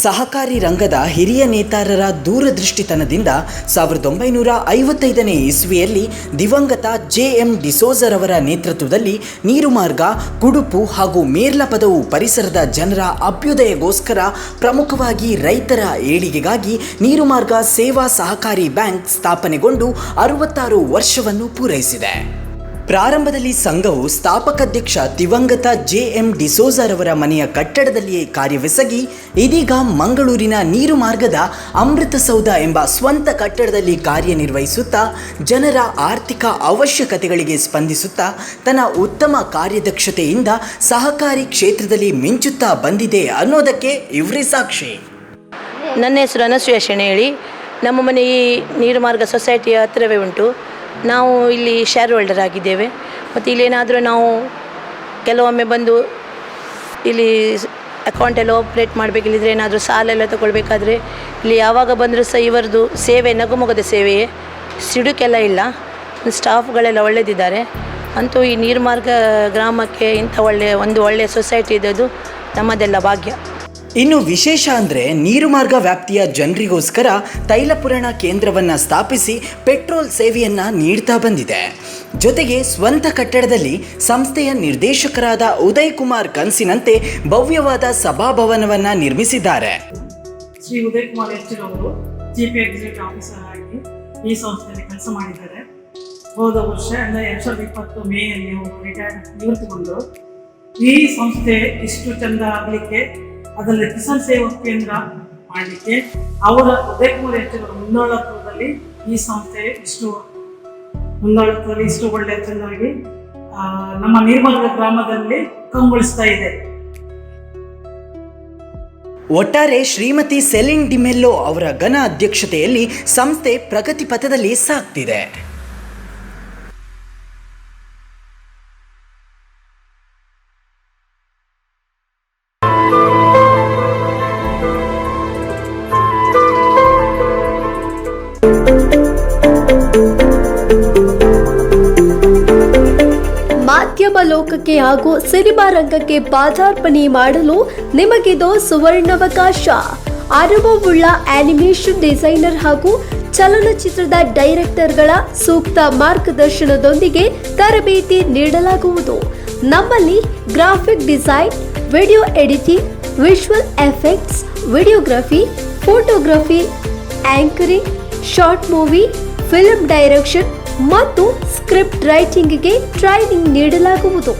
ಸಹಕಾರಿ ರಂಗದ ಹಿರಿಯ ನೇತಾರರ ದೂರದೃಷ್ಟಿತನದಿಂದ 1955ನೇ ಇಸ್ವಿಯಲ್ಲಿ ದಿವಂಗತ ಜೆ.ಎಂ. ಡಿಸೋಜರವರ ನೇತೃತ್ವದಲ್ಲಿ ನೀರುಮಾರ್ಗ, ಕುಡುಪು ಹಾಗೂ ಮೇರ್ಲಪದವು ಪರಿಸರದ ಜನರ ಅಭ್ಯುದಯಗೋಸ್ಕರ, ಪ್ರಮುಖವಾಗಿ ರೈತರ ಏಳಿಗೆಗಾಗಿ ನೀರುಮಾರ್ಗ ಸೇವಾ ಸಹಕಾರಿ ಬ್ಯಾಂಕ್ ಸ್ಥಾಪನೆಗೊಂಡು 66 ವರ್ಷವನ್ನು ಪೂರೈಸಿದೆ. ಪ್ರಾರಂಭದಲ್ಲಿ ಸಂಘವು ಸ್ಥಾಪಕಾಧ್ಯಕ್ಷ ದಿವಂಗತ ಜೆ.ಎಂ. ಡಿಸೋಜರವರ ಮನೆಯ ಕಟ್ಟಡದಲ್ಲಿಯೇ ಕಾರ್ಯವೆಸಗಿ, ಇದೀಗ ಮಂಗಳೂರಿನ ನೀರುಮಾರ್ಗದ ಅಮೃತಸೌಧ ಎಂಬ ಸ್ವಂತ ಕಟ್ಟಡದಲ್ಲಿ ಕಾರ್ಯನಿರ್ವಹಿಸುತ್ತಾ ಜನರ ಆರ್ಥಿಕ ಅವಶ್ಯಕತೆಗಳಿಗೆ ಸ್ಪಂದಿಸುತ್ತಾ ತನ್ನ ಉತ್ತಮ ಕಾರ್ಯದಕ್ಷತೆಯಿಂದ ಸಹಕಾರಿ ಕ್ಷೇತ್ರದಲ್ಲಿ ಮಿಂಚುತ್ತಾ ಬಂದಿದೆ ಅನ್ನೋದಕ್ಕೆ ಇವರೇ ಸಾಕ್ಷಿ. ನನ್ನ ಹೆಸರು ಅನಸೂಯ ಶೆಣೇಳಿ. ನಮ್ಮ ಮನೆ ಈ ನೀರುಮಾರ್ಗ ಸೊಸೈಟಿಯ ಹತ್ತಿರವೇ ಉಂಟು. ನಾವು ಇಲ್ಲಿ ಶೇರ್ ಹೋಲ್ಡರ್ ಆಗಿದ್ದೇವೆ. ಮತ್ತು ಇಲ್ಲೇನಾದರೂ ನಾವು ಕೆಲವೊಮ್ಮೆ ಬಂದು ಇಲ್ಲಿ ಅಕೌಂಟೆಲ್ಲ ಆಪ್ರೇಟ್ ಮಾಡಬೇಕಿಲ್ಲಿದ್ರೆ, ಏನಾದರೂ ಸಾಲೆಲ್ಲ ತೊಗೊಳ್ಬೇಕಾದ್ರೆ ಇಲ್ಲಿ ಯಾವಾಗ ಬಂದರೂ ಸಹ ಇವರದು ಸೇವೆ ನಗುಮೊಗದ ಸೇವೆಯೇ, ಸಿಡುಕೆಲ್ಲ ಇಲ್ಲ. ಸ್ಟಾಫ್ಗಳೆಲ್ಲ ಒಳ್ಳೆಯದಿದ್ದಾರೆ. ಅಂತೂ ಈ ನೀರುಮಾರ್ಗ ಗ್ರಾಮಕ್ಕೆ ಇಂಥ ಒಳ್ಳೆಯ ಸೊಸೈಟಿ ಇದ್ದದ್ದು ನಮ್ಮದೆಲ್ಲ ಭಾಗ್ಯ. ಇನ್ನು ವಿಶೇಷ ಅಂದರೆ ನೀರುಮಾರ್ಗ ವ್ಯಾಪ್ತಿಯ ಜನರಿಗೋಸ್ಕರ ತೈಲಪುರಾಣ ಕೇಂದ್ರವನ್ನು ಸ್ಥಾಪಿಸಿ ಪೆಟ್ರೋಲ್ ಸೇವೆಯನ್ನು ನೀಡ್ತಾ ಬಂದಿದೆ. ಜೊತೆಗೆ ಸ್ವಂತ ಕಟ್ಟಡದಲ್ಲಿ ಸಂಸ್ಥೆಯ ನಿರ್ದೇಶಕರಾದ ಉದಯ್ ಕುಮಾರ್ ಕನಸಿನಂತೆ ಭವ್ಯವಾದ ಸಭಾಭವನವನ್ನು ನಿರ್ಮಿಸಿದ್ದಾರೆ. ಶ್ರೀ ಉದಯ್ ಕುಮಾರ್ ಅವರು ಜಿಪಿ ಎಕ್ಸಿಕ್ಯೂಟಿವ್ ಆಫೀಸರ್ ಆಗಿ ಈ ಸಂಸ್ಥೆಯಲ್ಲಿ ಕೆಲಸ ಮಾಡಿದ್ದಾರೆ. ಹೋದ ವರ್ಷ ಅಂದರೆ 2020 ಮೇಯಲ್ಲಿ ಅವರು ನಿವೃತ್ತಿಗೊಂಡು, ಈ ಸಂಸ್ಥೆ ಇಷ್ಟು ಚಂದ ಆಗಲಿಕ್ಕೆ, ಅದರಲ್ಲಿ ಕಿಸಾನ್ ಸೇವಾ ಕೇಂದ್ರ ಮಾಡಲಿಕ್ಕೆ ಅವರ ಉದಯ್ ಕುಮಾರ್ ಅವರ ಮುಂದಾಳತ್ವದಲ್ಲಿ ಈ ಸಂಸ್ಥೆ ಇಷ್ಟು ಒಳ್ಳೆಯ ಚೆನ್ನಾಗಿ ನಮ್ಮ ನೀರುಮಾರ್ಗ ಗ್ರಾಮದಲ್ಲಿ ಕಂಗೊಳಿಸ್ತಾ ಇದೆ. ಒಟ್ಟಾರೆ ಶ್ರೀಮತಿ ಸೆಲಿನ್ ಡಿಮೆಲ್ಲೋ ಅವರ ಘನ ಅಧ್ಯಕ್ಷತೆಯಲ್ಲಿ ಸಂಸ್ಥೆ ಪ್ರಗತಿ ಪಥದಲ್ಲಿ ಸಾಗ್ತಿದೆ. ಮಾಧ್ಯಮ ಲೋಕಕ್ಕೆ ಹಾಗೂ ಸಿನಿಮಾ ರಂಗಕ್ಕೆ ಪಾದಾರ್ಪಣೆ ಮಾಡಲು ನಿಮಗಿದು ಸುವರ್ಣಾವಕಾಶ. ಅನುಭವವುಳ್ಳ ಆನಿಮೇಷನ್ ಡಿಸೈನರ್ ಹಾಗೂ ಚಲನಚಿತ್ರದ ಡೈರೆಕ್ಟರ್ಗಳ ಸೂಕ್ತ ಮಾರ್ಗದರ್ಶನದೊಂದಿಗೆ ತರಬೇತಿ ನೀಡಲಾಗುವುದು. ನಮ್ಮಲ್ಲಿ graphic design, video editing, visual effects, videography, photography, anchoring, short movie, film direction ಮತ್ತು ಸ್ಕ್ರಿಪ್ಟ್ ರೈಟಿಂಗ್ಗೆ ಟ್ರೈನಿಂಗ್ ನೀಡಲಾಗುವುದು.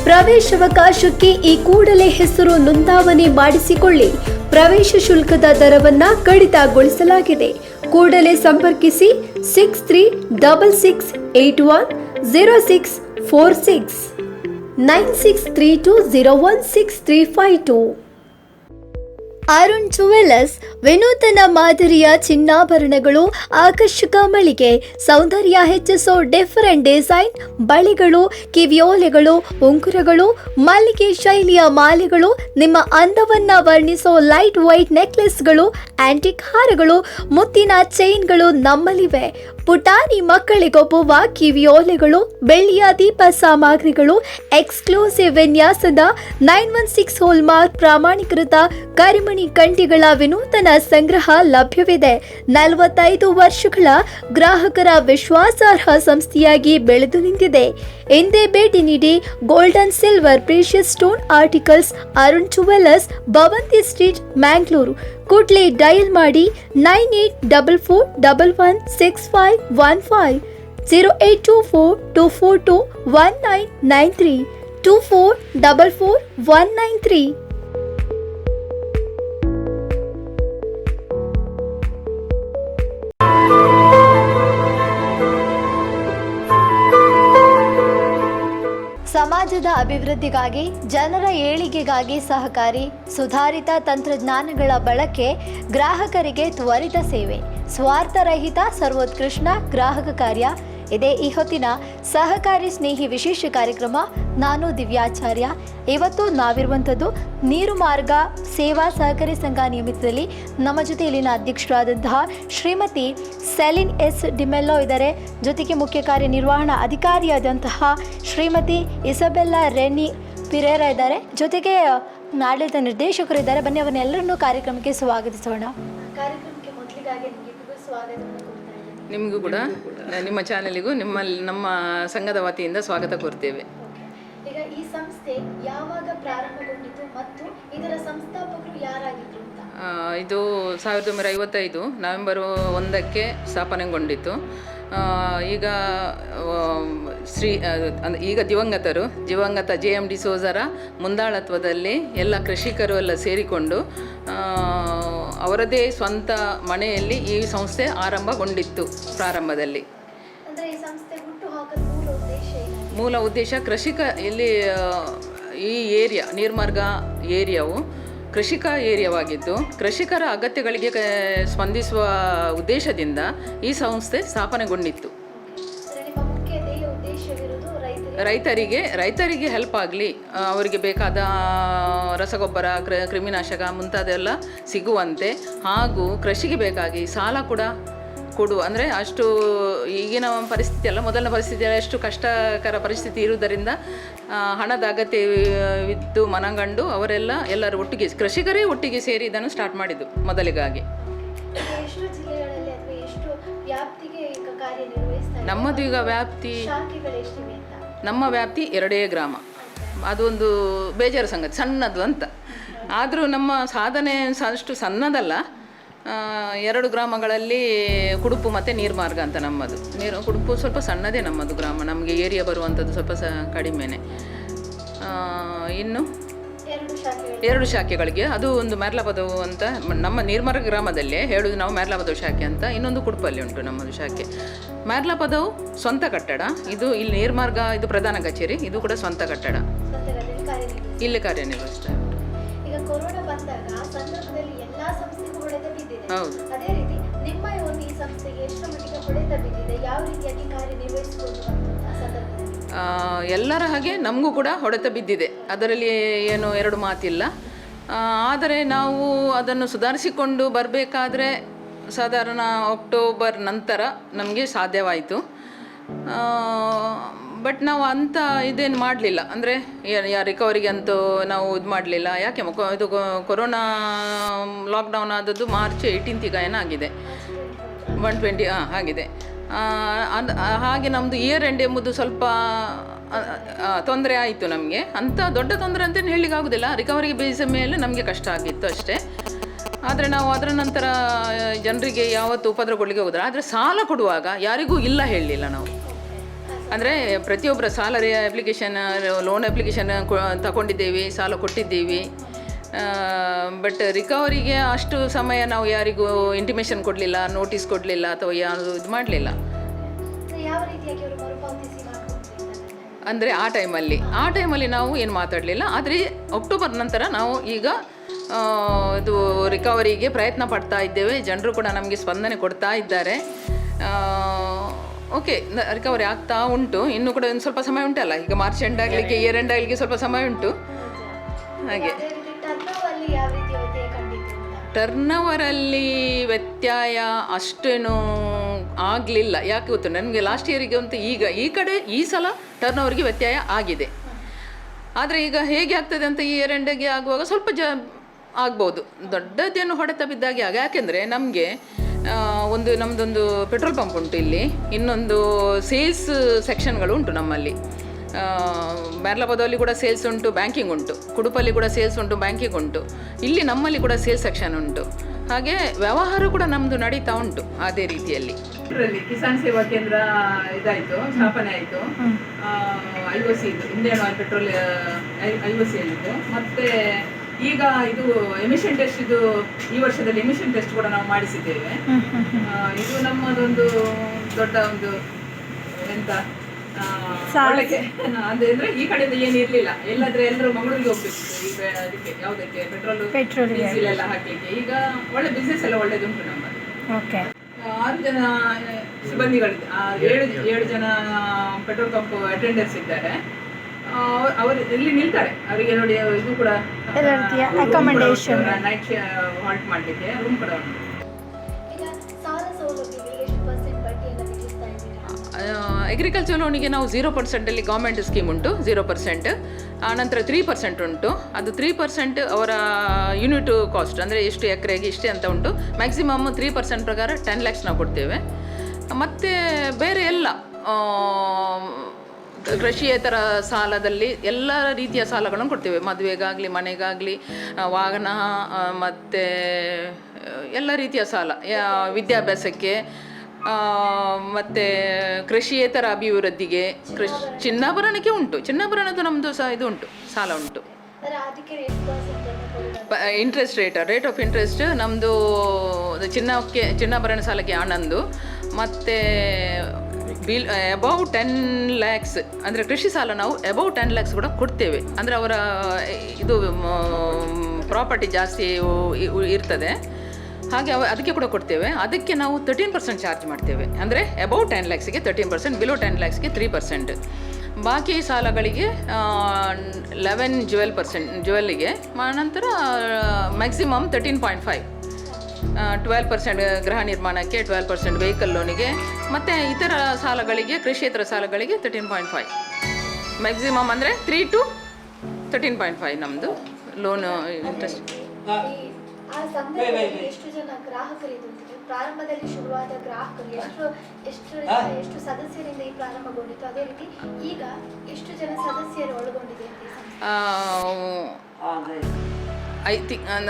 ಪ್ರವೇಶಾವಕಾಶಕ್ಕೆ ಈ ಕೂಡಲೇ ಹೆಸರು ನೋಂದಾವಣೆ ಮಾಡಿಸಿಕೊಳ್ಳಿ. ಪ್ರವೇಶ ಶುಲ್ಕದ ದರವನ್ನು ಕಡಿತಗೊಳಿಸಲಾಗಿದೆ. ಕೂಡಲೇ ಸಂಪರ್ಕಿಸಿ 6366810646 9632016352. ಅರುಣ್ ಜುವೆಲ್ಲರ್ಸ್ ವಿನೂತನ ಮಾದರಿಯ ಚಿನ್ನಾಭರಣಗಳು, ಆಕರ್ಷಕ ಮಳಿಗೆ, ಸೌಂದರ್ಯ ಹೆಚ್ಚಿಸೋ ಡಿಫರೆಂಟ್ ಡಿಸೈನ್ ಬಳೆಗಳು, ಕಿವಿಯೋಲೆಗಳು, ಉಂಗುರಗಳು, ಮಲ್ಲಿಗೆ ಶೈಲಿಯ ಮಾಲೆಗಳು, ನಿಮ್ಮ ಅಂದವನ್ನ ವರ್ಣಿಸೋ ಲೈಟ್ ವೈಟ್ ನೆಕ್ಲೆಸ್ಗಳು, ಆಂಟಿಕ್ ಹಾರಗಳು, ಮುತ್ತಿನ ಚೈನ್ಗಳು ನಮ್ಮಲ್ಲಿವೆ. ಪುಟಾಣಿ ಮಕ್ಕಳಿಗೊಬ್ಬುವ ಕಿವಿಯೋಲೆಗಳು, ಬೆಳ್ಳಿಯ ದೀಪ ಸಾಮಗ್ರಿಗಳು, ಎಕ್ಸ್ಕ್ಲೂಸಿವ್ ವಿನ್ಯಾಸದ 916 ಹೋಲ್ಮಾರ್ಕ್ ಪ್ರಾಮಾಣಿಕೃತ ಕರಿಮಣಿ ಕಂಠಿಗಳ ವಿನೂತನ ಸಂಗ್ರಹ ಲಭ್ಯವಿದೆ. 45 ವರ್ಷಗಳ ಗ್ರಾಹಕರ ವಿಶ್ವಾಸಾರ್ಹ ಸಂಸ್ಥೆಯಾಗಿ ಬೆಳೆದು ನಿಂತಿದೆ. ಎಂದೇ ಭೇಟಿ ನೀಡಿ. Golden silver precious stone articles, Arun jewellers, ಭವಂತಿ ಸ್ಟ್ರೀಟ್, ಮ್ಯಾಂಗ್ಳೂರು. ಕೂಡಲೇ ಡಯಲ್ ಮಾಡಿ 9844116515 082424219993 24444193. ಸಮಾಜದ ಅಭಿವೃದ್ಧಿಗಾಗಿ, ಜನರ ಏಳಿಗೆಗಾಗಿ ಸಹಕಾರಿ, ಸುಧಾರಿತ ತಂತ್ರಜ್ಞಾನಗಳ ಬಳಕೆ, ಗ್ರಾಹಕರಿಗೆ ತ್ವರಿತ ಸೇವೆ, ಸ್ವಾರ್ಥರಹಿತ ಸರ್ವೋತ್ಕೃಷ್ಟ ಗ್ರಾಹಕ ಕಾರ್ಯ ಇದೇ ಈ ಹೊತ್ತಿನ ಸಹಕಾರಿ ಸ್ನೇಹಿ ವಿಶೇಷ ಕಾರ್ಯಕ್ರಮ. ನಾನು ದಿವ್ಯಾಚಾರ್ಯ. ಇವತ್ತು ನಾವಿರುವಂಥದ್ದು ನೀರುಮಾರ್ಗ ಸೇವಾ ಸಹಕಾರಿ ಸಂಘ ನಿಯಮಿತದಲ್ಲಿ. ನಮ್ಮ ಜೊತೆ ಇಲ್ಲಿನ ಅಧ್ಯಕ್ಷರಾದಂತಹ ಶ್ರೀಮತಿ ಸೆಲಿನ್ ಎಸ್ ಡಿಮೆಲ್ಲೋ ಇದ್ದಾರೆ. ಜೊತೆಗೆ ಮುಖ್ಯ ಕಾರ್ಯನಿರ್ವಹಣಾ ಅಧಿಕಾರಿಯಾದಂತಹ ಶ್ರೀಮತಿ ಇಸಬೆಲ್ಲಾ ರೆನಿ ಪಿರೇರಾ ಇದ್ದಾರೆ. ಜೊತೆಗೆ ಆಡಳಿತ ನಿರ್ದೇಶಕರು ಇದ್ದಾರೆ. ಬನ್ನಿ ಅವರನ್ನೆಲ್ಲರನ್ನೂ ಕಾರ್ಯಕ್ರಮಕ್ಕೆ ಸ್ವಾಗತಿಸೋಣ. ಕಾರ್ಯಕ್ರಮಕ್ಕೆ ಮೊದಲಿಗಾಗಿ ನಿಮಗೆ ಸ್ವಾಗತವನ್ನು ಕೊಡ್ತಾ ಇದ್ದೀನಿ. ನಿಮಗೂ ಕೂಡ ನಿಮ್ಮ ಚಾನೆಲಿಗೂ ನಮ್ಮ ಸಂಘದ ವತಿಯಿಂದ ಸ್ವಾಗತ ಕೋರ್ತೇವೆ. ಈಗ ಈ ಸಂಸ್ಥೆ ಯಾವಾಗ ಪ್ರಾರಂಭಗೊಂಡಿತು ಮತ್ತು ಇದರ ಸಂಸ್ಥಾಪಕರು ಯಾರಾಗಿದ್ರು ಅಂತ? ಇದು 1955 ನವೆಂಬರ್ 1ಕ್ಕೆ ಸ್ಥಾಪನೆಗೊಂಡಿತು. ಈಗ ಈಗ ದಿವಂಗತ JM ಡಿಸೋಜರ ಮುಂದಾಳತ್ವದಲ್ಲಿ ಎಲ್ಲ ಕೃಷಿಕರು ಎಲ್ಲ ಸೇರಿಕೊಂಡು ಅವರದೇ ಸ್ವಂತ ಮನೆಯಲ್ಲಿ ಈ ಸಂಸ್ಥೆ ಆರಂಭಗೊಂಡಿತ್ತು. ಪ್ರಾರಂಭದಲ್ಲಿ ಮೂಲ ಉದ್ದೇಶ ಕೃಷಿಕ ಇಲ್ಲಿ ಈ ಏರಿಯಾ ನೀರ್ಮಾರ್ಗ ಏರಿಯಾವು ಕೃಷಿಕ ಏರಿಯಾವಾಗಿದ್ದು ಕೃಷಿಕರ ಅಗತ್ಯಗಳಿಗೆ ಸ್ಪಂದಿಸುವ ಉದ್ದೇಶದಿಂದ ಈ ಸಂಸ್ಥೆ ಸ್ಥಾಪನೆಗೊಂಡಿತ್ತು. ರೈತರಿಗೆ ಹೆಲ್ಪ್ ಆಗಲಿ, ಅವರಿಗೆ ಬೇಕಾದ ರಸಗೊಬ್ಬರ, ಕ್ರಿಮಿನಾಶಕ ಮುಂತಾದೆಲ್ಲ ಸಿಗುವಂತೆ ಹಾಗೂ ಕೃಷಿಗೆ ಬೇಕಾಗಿ ಸಾಲ ಕೂಡ ಕೊಡು. ಅಂದರೆ ಅಷ್ಟು ಈಗಿನ ಪರಿಸ್ಥಿತಿ ಅಲ್ಲ, ಮೊದಲನ ಪರಿಸ್ಥಿತಿ ಅಷ್ಟು ಕಷ್ಟಕರ ಪರಿಸ್ಥಿತಿ ಇರುವುದರಿಂದ ಹಣದ ಅಗತ್ಯವಿದ್ದು ಮನಗಂಡು ಎಲ್ಲರೂ ಒಟ್ಟಿಗೆ ಕೃಷಿಕರೇ ಒಟ್ಟಿಗೆ ಸೇರಿ ಇದನ್ನು ಸ್ಟಾರ್ಟ್ ಮಾಡಿದ್ದು ಮೊದಲಿಗಾಗಿ. ನಮ್ಮದು ಈಗ ನಮ್ಮ ವ್ಯಾಪ್ತಿ 2 ಗ್ರಾಮ. ಅದೊಂದು ಬೇಜಾರು ಸಂಗತಿ, ಸಣ್ಣದು ಅಂತ. ಆದರೂ ನಮ್ಮ ಸಾಧನೆ ಅಷ್ಟು ಸಣ್ಣದಲ್ಲ. 2 ಗ್ರಾಮಗಳಲ್ಲಿ ಕುಡುಪು ಮತ್ತು ನೀರ್ಮಾರ್ಗ ಅಂತ ನಮ್ಮದು. ಕುಡುಪು ಸ್ವಲ್ಪ ಸಣ್ಣದೇ ನಮ್ಮದು ಗ್ರಾಮ, ನಮಗೆ ಏರಿಯಾ ಬರುವಂಥದ್ದು ಸ್ವಲ್ಪ ಕಡಿಮೆನೆ. ಇನ್ನು 2 ಶಾಖೆಗಳಿಗೆ, ಅದು ಒಂದು ಮ್ಯಾರ್ಲಾಪದವು ಅಂತ ನಮ್ಮ ನೀರ್ಮಾರ್ಗ ಗ್ರಾಮದಲ್ಲೇ ಹೇಳುವುದು ನಾವು, ಮ್ಯಾರ್ಲಾಪದವು ಶಾಖೆ ಅಂತ. ಇನ್ನೊಂದು ಕುಡುಪಲ್ಲಿ ಉಂಟು ನಮ್ಮದು ಶಾಖೆ. ಮ್ಯಾರ್ಲಾಪದವು ಸ್ವಂತ ಕಟ್ಟಡ, ಇದು ಇಲ್ಲಿ ನೀರ್ಮಾರ್ಗ ಇದು ಪ್ರಧಾನ ಕಚೇರಿ, ಇದು ಕೂಡ ಸ್ವಂತ ಕಟ್ಟಡ, ಇಲ್ಲಿ ಕಾರ್ಯನಿರ್ವಹಿಸ್ತಾ ಉಂಟು. ಈಗ ಕೊರೋನಾ ಬಂದಾಗ ಆ ಸಂದರ್ಭದಲ್ಲಿ ಎಲ್ಲಾ ಸಂಸ್ಥೆಗೂ ಹೊಡೆತ ಬಿದ್ದಿದೆ. ಹೌದು. ಅದೇ ರೀತಿ ನಿಮ್ಮ ಒಂದು ಈ ಸಂಸ್ಥೆಗೆ ಎಷ್ಟು ಮಟ್ಟಿಗೆ ಹೊಡೆತ ಬಿದ್ದಿದೆ, ಯಾವ ರೀತಿಯಾಗಿ ಕಾರ್ಯನಿರ್ವಹಿಸಿಕೊಂಡು ಆ ಸಂದರ್ಭದಲ್ಲಿ? ಎಲ್ಲರ ಹಾಗೆ ನಮಗೂ ಕೂಡ ಹೊಡೆತ ಬಿದ್ದಿದೆ, ಅದರಲ್ಲಿ ಏನು 2 ಮಾತಿಲ್ಲ. ಆದರೆ ನಾವು ಅದನ್ನು ಸುಧಾರಿಸಿಕೊಂಡು ಬರಬೇಕಾದ್ರೆ ಸಾಧಾರಣ ಅಕ್ಟೋಬರ್ ನಂತರ ನಮಗೆ ಸಾಧ್ಯವಾಯಿತು. ಬಟ್ ನಾವು ಅಂಥ ಇದೇನು ಮಾಡಲಿಲ್ಲ, ಅಂದರೆ ರಿಕವರಿಗೆ ಅಂತೂ ನಾವು ಇದು ಮಾಡಲಿಲ್ಲ. ಯಾಕೆ ಇದು ಕೊರೋನಾ ಲಾಕ್ಡೌನ್ ಆದದ್ದು ಮಾರ್ಚ್ 18 ಏನಾಗಿದೆ, 120 ಆಗಿದೆ. ಹಾಗೆ ನಮ್ಮದು ಇಯರ್ ಎಂಡ್ ಎಂಬುದು ಸ್ವಲ್ಪ ತೊಂದರೆ ಆಯಿತು ನಮಗೆ. ಅಂಥ ದೊಡ್ಡ ತೊಂದರೆ ಅಂತೇನು ಹೇಳಲಿಕ್ಕೆ ಆಗೋದಿಲ್ಲ, ರಿಕವರಿಗೆ ಬೇಸಿದ ಮೇಲೆ ನಮಗೆ ಕಷ್ಟ ಆಗಿತ್ತು ಅಷ್ಟೇ. ಆದರೆ ನಾವು ಅದರ ನಂತರ ಜನರಿಗೆ ಯಾವತ್ತೂ ಉಪದ್ರವಗೊಳ್ಳಿಕ್ಕೆ ಹೋಗೋದಿಲ್ಲ. ಆದರೆ ಸಾಲ ಕೊಡುವಾಗ ಯಾರಿಗೂ ಇಲ್ಲ ಹೇಳಲಿಲ್ಲ ನಾವು. ಅಂದರೆ ಪ್ರತಿಯೊಬ್ಬರ ಸಾಲ ಅಪ್ಲಿಕೇಶನ್, ಲೋನ್ ಅಪ್ಲಿಕೇಶನ್ ತಗೊಂಡಿದ್ದೇವೆ, ಸಾಲ ಕೊಟ್ಟಿದ್ದೀವಿ. ಬಟ್ ರಿಕವರಿಗೆ ಅಷ್ಟು ಸಮಯ ನಾವು ಯಾರಿಗೂ ಇಂಟಿಮೇಷನ್ ಕೊಡಲಿಲ್ಲ, ನೋಟಿಸ್ ಕೊಡಲಿಲ್ಲ, ಅಥವಾ ಯಾರು ಇದು ಮಾಡಲಿಲ್ಲ. ಅಂದರೆ ಆ ಟೈಮಲ್ಲಿ ನಾವು ಏನು ಮಾತಾಡಲಿಲ್ಲ. ಆದರೆ ಅಕ್ಟೋಬರ್ ನಂತರ ನಾವು ಈಗ ಇದು ರಿಕವರಿಗೆ ಪ್ರಯತ್ನ ಪಡ್ತಾ ಇದ್ದೇವೆ. ಜನರು ಕೂಡ ನಮಗೆ ಸ್ಪಂದನೆ ಕೊಡ್ತಾ ಇದ್ದಾರೆ. ಓಕೆ, ರಿಕವರಿ ಆಗ್ತಾ ಉಂಟು. ಇನ್ನೂ ಕೂಡ ಒಂದು ಸ್ವಲ್ಪ ಸಮಯ ಉಂಟಲ್ಲ, ಈಗ ಮಾರ್ಚ್ ಎಂಡ್ ಆಗಲಿಕ್ಕೆ, ಇಯರ್ ಎಂಡ್ ಆಗಲಿಕ್ಕೆ ಸ್ವಲ್ಪ ಸಮಯ ಉಂಟು. ಹಾಗೆ ಟರ್ನವರಲ್ಲಿ ವ್ಯತ್ಯಯ ಅಷ್ಟೇನು ಆಗಲಿಲ್ಲ. ಯಾಕೆ ಗೊತ್ತು ನನಗೆ, ಲಾಸ್ಟ್ ಇಯರಿಗೆ ಅಂತ ಈ ಸಲ ಟರ್ನವರಿಗೆ ವ್ಯತ್ಯಯ ಆಗಿದೆ. ಆದರೆ ಈಗ ಹೇಗೆ ಆಗ್ತದೆ ಅಂತ ಇಯರ್ ಎಂಡಿಗೆ ಆಗುವಾಗ ಸ್ವಲ್ಪ ಆಗ್ಬೋದು. ದೊಡ್ಡದೇನು ಹೊಡೆತ ಬಿದ್ದಾಗೆ ಯಾಕೆಂದರೆ ನಮಗೆ ನಮ್ಮದೊಂದು ಪೆಟ್ರೋಲ್ ಪಂಪ್ ಉಂಟು ಇಲ್ಲಿ, ಇನ್ನೊಂದು ಸೇಲ್ಸ್ ಸೆಕ್ಷನ್ಗಳು ಉಂಟು ನಮ್ಮಲ್ಲಿ. ಮ್ಯಾರ್ಲಾಪದದಲ್ಲಿ ಕೂಡ ಸೇಲ್ಸ್ ಉಂಟು, ಬ್ಯಾಂಕಿಂಗ್ ಉಂಟು. ಕುಡುಪಲ್ಲಿ ಕೂಡ ಸೇಲ್ಸ್ ಉಂಟು, ಬ್ಯಾಂಕಿಂಗ್ ಉಂಟು. ಇಲ್ಲಿ ನಮ್ಮಲ್ಲಿ ಕೂಡ ಸೇಲ್ಸ್ ಸೆಕ್ಷನ್ ಉಂಟು. ಹಾಗೆ ವ್ಯವಹಾರ ಕೂಡ ನಮ್ಮದು ನಡೀತಾ ಉಂಟು ಅದೇ ರೀತಿಯಲ್ಲಿ. ಕಿಸಾನ್ ಸೇವಾ ಕೇಂದ್ರ ಇದಾಯಿತು, ಸ್ಥಾಪನೆ ಆಯಿತು. IOC Indian oil petrol IOC ಅಲ್ಲಿತ್ತು. ಮತ್ತು ಈಗ ಇದು ಎಮಿಷನ್ ಟೆಸ್ಟ್, ಇದು ಈ ವರ್ಷದಲ್ಲಿ ಎಮಿಷನ್ ಟೆಸ್ಟ್ ಕೂಡ ನಾವು ಮಾಡಿಸಿದ್ದೇವೆ. ಇದು ನಮ್ಮದೊಂದು ದೊಡ್ಡ ಒಂದು ಎಂತ ಅಂದ್ರೆ ಈ ಕಡೆಯಿಂದ ಏನು ಇರ್ಲಿಲ್ಲ, ಎಲ್ಲರೂ ಮಂಗಳೂರಿಗೆ ಹೋಗ್ಬೇಕಿತ್ತು. ಈಗ ಅದಕ್ಕೆ ಯಾವುದಕ್ಕೆ ಪೆಟ್ರೋಲ್ ಡೀಸೆಲ್ ಎಲ್ಲ ಹಾಕ್ಲಿಕ್ಕೆ. ಈಗ ಒಳ್ಳೆ ಬಿಸ್ನೆಸ್ ಎಲ್ಲ ಒಳ್ಳೇದುಂಟು ನಮ್ಮದು. 6 ಜನ ಸಿಬ್ಬಂದಿಗಳಿದ್ದಾರೆ, 7 ಜನ ಪೆಟ್ರೋಲ್ ಪಂಪ್ ಅಟೆಂಡರ್ಸ್ ಇದ್ದಾರೆ. ಅವರು ಇಲ್ಲಿ ನಿಲ್ತಾರೆ. ಅವರಿಗೆ ನೋಡಿ ಇದು ಕೂಡ ಅಕಾಮಡೇಷನ್, ನೈಟ್ ಹಾಲ್ಟ್ ಮಾಡಲಿಕ್ಕೆ ರೂಮ್ ಕೂಡ ಉಂಟು. ಅಗ್ರಿಕಲ್ಚರ್ ಲೋನಿಗೆ ನಾವು 0%ಅಲ್ಲಿ ಗೌರ್ಮೆಂಟ್ ಸ್ಕೀಮ್ ಉಂಟು 0%, ಆನಂತರ 3% ಉಂಟು. ಅದು 3% ಅವರ ಯೂನಿಟ್ ಕಾಸ್ಟ್, ಅಂದರೆ ಎಷ್ಟು ಎಕರೆಗೆ ಇಷ್ಟೇ ಅಂತ ಉಂಟು. ಮ್ಯಾಕ್ಸಿಮಮ್ 3% ಪ್ರಕಾರ 10 lakhs ನಾವು ಕೊಡ್ತೇವೆ. ಮತ್ತು ಬೇರೆ ಎಲ್ಲ ಕೃಷಿಯೇತರ ಸಾಲದಲ್ಲಿ ಎಲ್ಲ ರೀತಿಯ ಸಾಲಗಳನ್ನು ಕೊಡ್ತೇವೆ. ಮದುವೆಗಾಗಲಿ, ಮನೆಗಾಗಲಿ, ವಾಹನ ಮತ್ತು ಎಲ್ಲ ರೀತಿಯ ಸಾಲ, ವಿದ್ಯಾಭ್ಯಾಸಕ್ಕೆ ಮತ್ತು ಕೃಷಿಯೇತರ ಅಭಿವೃದ್ಧಿಗೆ, ಚಿನ್ನಾಭರಣಕ್ಕೆ ಉಂಟು. ಚಿನ್ನಾಭರಣದ್ದು ನಮ್ಮದು ಸಹ ಇದು ಉಂಟು, ಸಾಲ ಉಂಟು. ಇಂಟ್ರೆಸ್ಟ್ ರೇಟ್ ಆಫ್ ಇಂಟ್ರೆಸ್ಟ್ ನಮ್ಮದು ಚಿನ್ನಾಭರಣ ಸಾಲಕ್ಕೆ 11, ಮತ್ತು ಅಬೌವ್ 10 lakhs ಅಂದರೆ ಕೃಷಿ ಸಾಲ ನಾವು ಅಬೌವ್ 10 lakhs ಕೂಡ ಕೊಡ್ತೇವೆ. ಅಂದರೆ ಅವರ ಇದು ಪ್ರಾಪರ್ಟಿ ಜಾಸ್ತಿ ಇರ್ತದೆ, ಹಾಗೆ ಅದಕ್ಕೆ ಕೂಡ ಕೊಡ್ತೇವೆ. ಅದಕ್ಕೆ ನಾವು 13% ಚಾರ್ಜ್ ಮಾಡ್ತೇವೆ. ಅಂದರೆ ಅಬೌವ್ 10 lakhsಗೆ 13%, ಬಿಲೋ 10 lakhsಗೆ 3%. ಬಾಕಿ ಸಾಲಗಳಿಗೆ 11% ಜ್ಯುವೆಲ್ಲಿಗೆ, ನಂತರ ಮ್ಯಾಕ್ಸಿಮಮ್ 13.5, 12% ಗೃಹ ನಿರ್ಮಾಣಕ್ಕೆ, 12% ವೆಹಿಕಲ್ ಲೋನಿಗೆ, ಮತ್ತು ಇತರ ಸಾಲಗಳಿಗೆ, ಕೃಷಿಯೇತರ ಸಾಲಗಳಿಗೆ 13.5 ಮ್ಯಾಕ್ಸಿಮಮ್. ಅಂದರೆ 3 to 13.5 ನಮ್ಮದು ಲೋನ್ ಇಂಟ್ರೆಸ್ಟ್. ಆ ಸಂದರ್ಭದಲ್ಲಿ ಎಷ್ಟು ಜನ ಗ್ರಾಹಕರಿದ್ದು ಪ್ರಾರಂಭದಲ್ಲಿ ಶುರುವಾದ ಗ್ರಾಹಕರು ಎಷ್ಟು ಸದಸ್ಯರಿಂದ ಈ ಪ್ರಾರಂಭಗೊಂಡಿತ್ತು, ಅದೇ ರೀತಿ ಈಗ ಎಷ್ಟು ಜನ ಸದಸ್ಯರು ಒಳಗೊಂಡಿದೆ